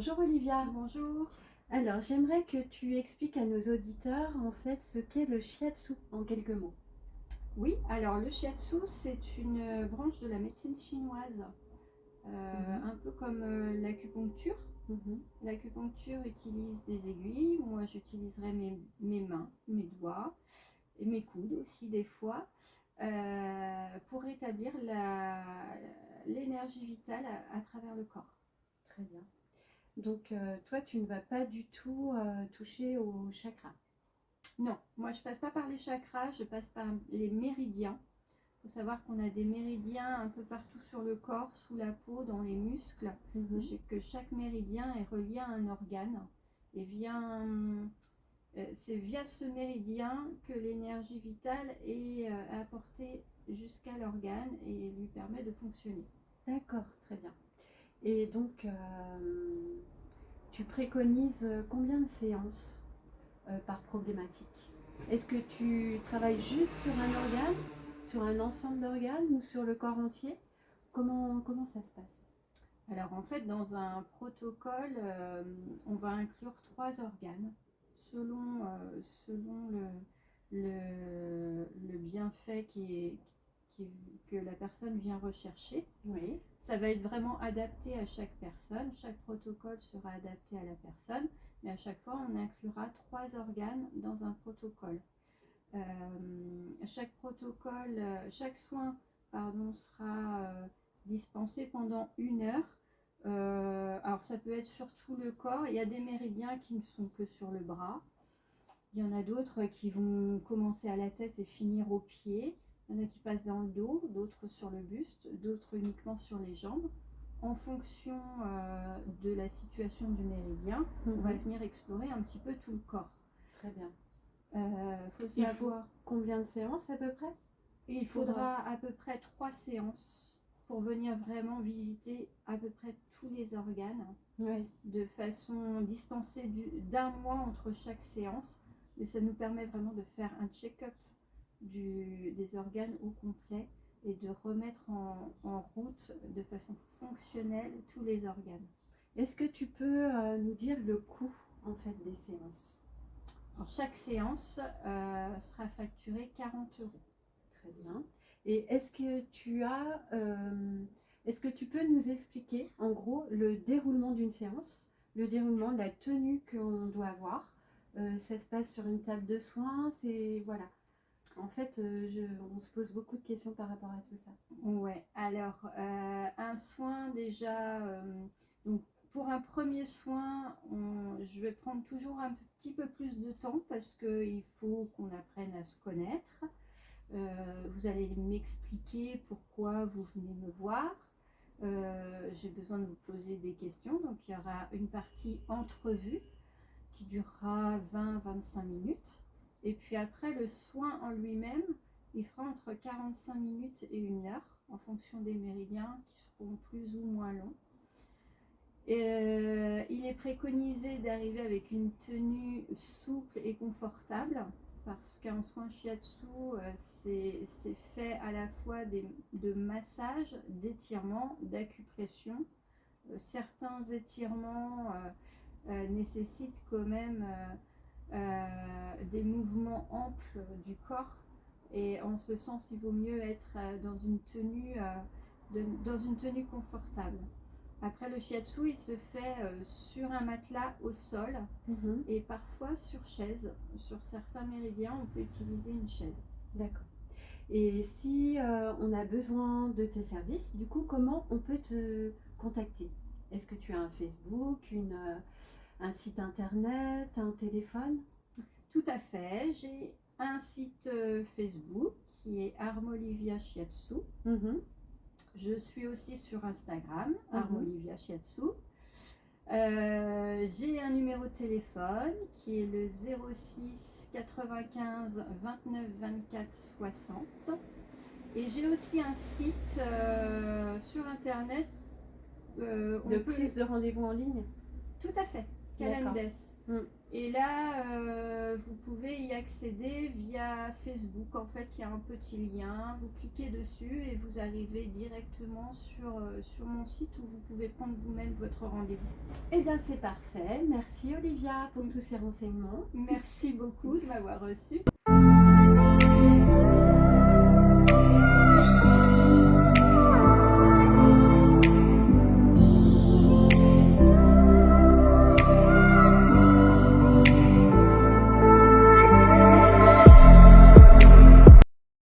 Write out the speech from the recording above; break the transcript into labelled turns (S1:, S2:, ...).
S1: Bonjour Olivia.
S2: Bonjour.
S1: Alors, j'aimerais que tu expliques à nos auditeurs en fait ce qu'est le shiatsu en quelques mots.
S2: Oui, alors le shiatsu, c'est une branche de la médecine chinoise, un peu comme l'acupuncture.
S1: Mhm.
S2: L'acupuncture utilise des aiguilles, moi j'utiliserai mes mains, mes doigts et mes coudes aussi des fois, pour rétablir l'énergie vitale à travers le corps.
S1: Très bien. Donc, toi, tu ne vas pas du tout toucher au chakra.
S2: Non, moi je passe pas par les chakras, je passe par les méridiens. Il faut savoir qu'on a des méridiens un peu partout sur le corps, sous la peau, dans les muscles,
S1: Mhm.
S2: que chaque méridien est relié à un organe. Et c'est via ce méridien que l'énergie vitale est apportée jusqu'à l'organe et lui permet de fonctionner.
S1: D'accord, très bien. Et donc, tu préconises combien de séances par problématique? Est-ce que tu travailles juste sur un organe, sur un ensemble d'organes ou sur le corps entier? Comment ça se passe?
S2: Alors en fait, dans un protocole, on va inclure 3 organes selon le bienfait que la personne vient rechercher.
S1: Oui,
S2: Ça va être vraiment adapté à chaque personne. Chaque protocole sera adapté à la personne, mais à chaque fois, on inclura 3 organes dans un protocole. Euh, chaque soin, pardon, sera dispensé pendant 1 heure. Alors ça peut être sur tout le corps. Il y a des méridiens qui ne sont que sur le bras. Il y en a d'autres qui vont commencer à la tête et finir aux pieds. Il y en a qui passent dans le dos, d'autres sur le buste, d'autres uniquement sur les jambes. En fonction de la situation du méridien, on va venir explorer un petit peu tout le corps.
S1: très bien.
S2: Faut
S1: Il faut
S2: savoir,
S1: combien de séances à peu près?
S2: il faudra à peu près 3 séances pour venir vraiment visiter à peu près tous les organes
S1: Oui,
S2: de façon distancée d'un mois entre chaque séance. Mais ça nous permet vraiment de faire un check-up des organes au complet et de remettre en route de façon fonctionnelle tous les organes.
S1: est-ce que tu peux nous dire le coût en fait des séances?
S2: Alors, chaque séance sera facturée 40 euros.
S1: Très bien. Et est-ce que tu peux nous expliquer en gros le déroulement d'une séance, le déroulement de la tenue qu'on doit avoir? Ça se passe sur une table de soins, c'est voilà. En fait, on se pose beaucoup de questions par rapport à tout ça.
S2: Ouais, alors un soin déjà, donc pour un premier soin, je vais prendre toujours un petit peu plus de temps parce qu'il faut qu'on apprenne à se connaître. Vous allez m'expliquer pourquoi vous venez me voir. J'ai besoin de vous poser des questions, donc il y aura une partie entrevue qui durera 20-25 minutes. Et puis après, le soin en lui-même, il fera entre 45 minutes et 1 heure en fonction des méridiens qui seront plus ou moins longs. Il est préconisé d'arriver avec une tenue souple et confortable parce qu'un soin shiatsu, c'est fait à la fois de massage, d'étirement, d'acupression. Certains étirements nécessitent quand même des mouvements amples du corps. Et en ce sens, il vaut mieux être dans une tenue confortable. Après, le shiatsu, il se fait sur un matelas au sol et parfois sur chaise. Sur certains méridiens, on peut utiliser une chaise.
S1: D'accord. Et si on a besoin de tes services, du coup, comment on peut te contacter? Est-ce que tu as un Facebook, un site internet, un téléphone?
S2: Tout à fait. J'ai un site Facebook qui est Armolivia Shiatsu. Je suis aussi sur Instagram, Armolivia Shiatsu. J'ai un numéro de téléphone qui est le 06 95 29 24 60. Et j'ai aussi un site sur internet.
S1: De prise de rendez-vous en ligne?
S2: Tout à fait, Calendes.
S1: Mm.
S2: Et là, vous pouvez y accéder via Facebook. En fait, il y a un petit lien, vous cliquez dessus et vous arrivez directement sur mon site où vous pouvez prendre vous-même votre rendez-vous.
S1: Eh bien, c'est parfait. Merci Olivia pour tous ces renseignements.
S2: Merci beaucoup de m'avoir reçu.